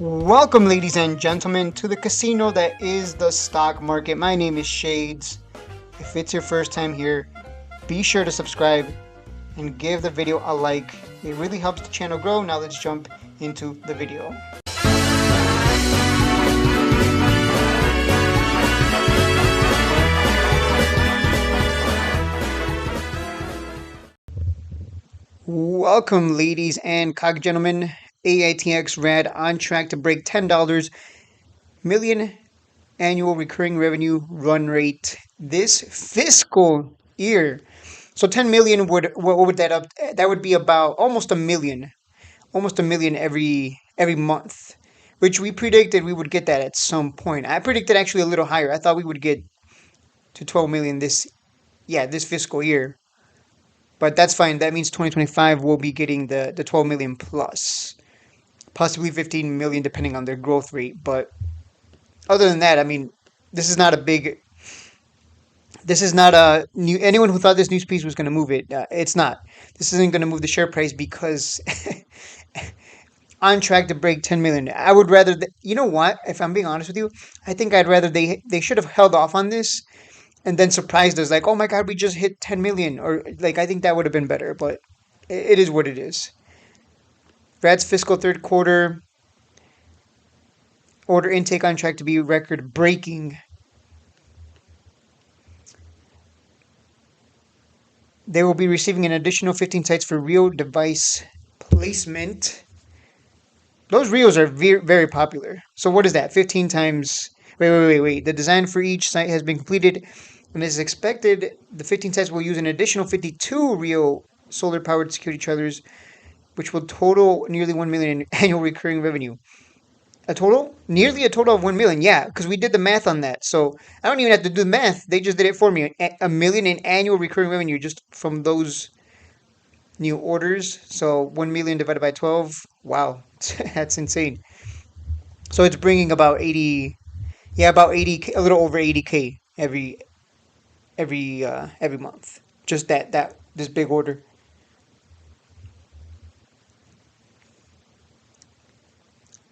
Welcome, ladies and gentlemen, to the casino that is the stock market. My name is Shades. If it's your first time here, be sure to subscribe and give the video a like. It really helps the channel grow. Now let's jump into the video. Welcome, ladies and cock gentlemen. Aitx Rad on track to break $10 million annual recurring revenue run rate this fiscal year. So 10 million what would that up? That would be about almost a million every month, which we predicted we would get that at some point. I predicted actually a little higher. I thought we would get to 12 million this fiscal year. But that's fine. That means 2025 will be getting the 12 million plus, possibly 15 million depending on their growth rate. But other than that, I mean, this is not a new. Anyone who thought this news piece was going to move it, it's not. This isn't going to move the share price because on track to break 10 million. I would rather, you know what? If I'm being honest with you, I think I'd rather they should have held off on this and then surprised us like, oh my God, we just hit 10 million. Or like, I think that would have been better, but it is what it is. Rad's fiscal third quarter order intake on track to be record breaking. They will be receiving an additional 15 sites for Rio device placement. Those Rios are very popular. So what is that? 15 times. Wait. The design for each site has been completed and is expected the 15 sites will use an additional 52 Rio solar-powered security trailers, which will total nearly 1 million in annual recurring revenue. Nearly a total of 1 million. Yeah, because we did the math on that. So I don't even have to do the math. They just did it for me. A million in annual recurring revenue just from those new orders. So 1 million divided by 12. Wow, that's insane. So it's bringing about 80, about 80, a little over 80K every month. Just this big order.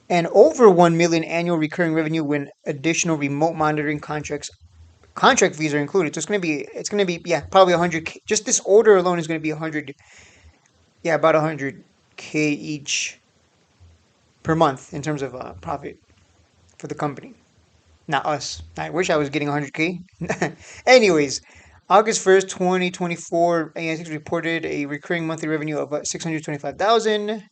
And over 1 million annual recurring revenue when additional remote monitoring contract fees are included. So it's gonna be probably 100K. Just this order alone is gonna be 100. Yeah, about 100K each per month in terms of profit for the company. Not us. I wish I was getting 100K. Anyways, August 1st, 2024, Aitx reported a recurring monthly revenue of 625,000.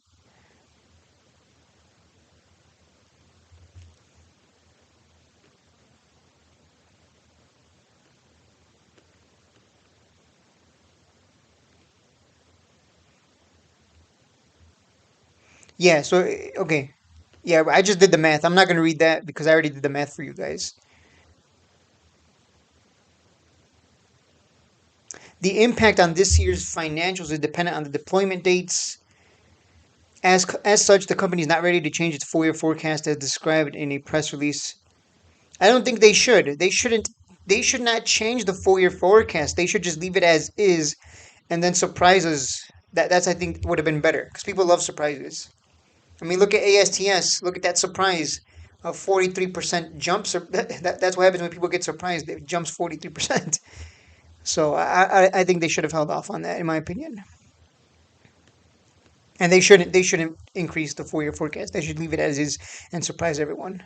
Yeah, so okay. Yeah, I just did the math. I'm not going to read that because I already did the math for you guys. The impact on this year's financials is dependent on the deployment dates. As such, the company is not ready to change its full-year forecast as described in a press release. I don't think they should. They shouldn't. They should not change the full-year forecast. They should just leave it as is, and then surprise us. That's I think would have been better because people love surprises. I mean, look at ASTS. Look at that surprise. A 43% jump. That's what happens when people get surprised. It jumps 43%. So I think they should have held off on that, in my opinion. And they shouldn't increase the 4-year forecast. They should leave it as is and surprise everyone.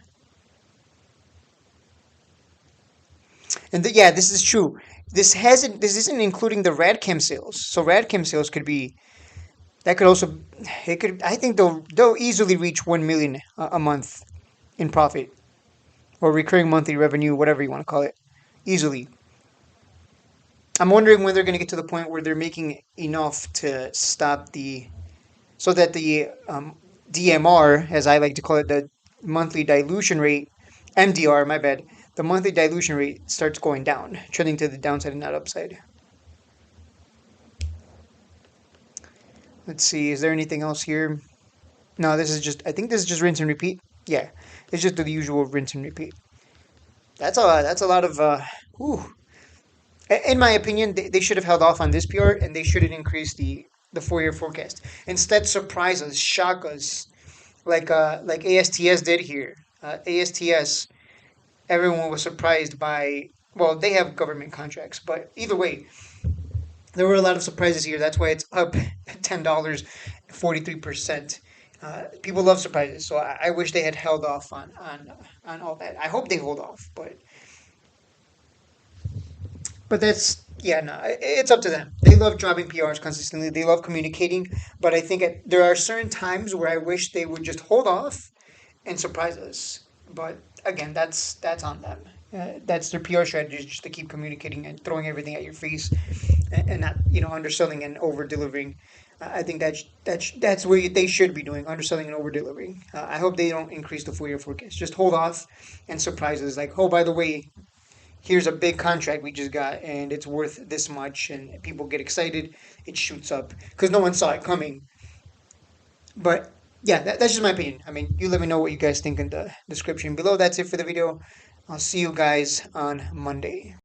And this is true. This isn't including the Radcam sales. So Radcam sales could be that could also it could I think they'll easily reach 1 million a month in profit or recurring monthly revenue, whatever you want to call it, easily. I'm wondering when they're going to get to the point where they're making enough to stop so that the DMR, as I like to call it, the monthly dilution rate, MDR, my bad, the monthly dilution rate starts going down, trending to the downside and not upside. Let's see, is there anything else here? No, I think this is just rinse and repeat. Yeah, it's just the usual rinse and repeat. That's a lot of, whew. In my opinion, they should have held off on this PR and they shouldn't increase the 4-year forecast. Instead, surprise us, shock us, like ASTS did here. ASTS, everyone was surprised by. Well, they have government contracts, but either way, there were a lot of surprises here. That's why it's up $10, 43%. People love surprises, so I wish they had held off on all that. I hope they hold off, but that's yeah, no, it's up to them. They love dropping PRs consistently. They love communicating, but I think there are certain times where I wish they would just hold off and surprise us. But again, that's on them. That's their PR strategy, just to keep communicating and throwing everything at your face, and not underselling and over delivering. I think that's where they should be doing, underselling and over delivering. I hope they don't increase the 4 year forecast. Just hold off and surprise us, like, oh, by the way, here's a big contract we just got and it's worth this much, and people get excited. It shoots up because no one saw it coming. But yeah, that's just my opinion. I mean, you let me know what you guys think in the description below. That's it for the video. I'll see you guys on Monday.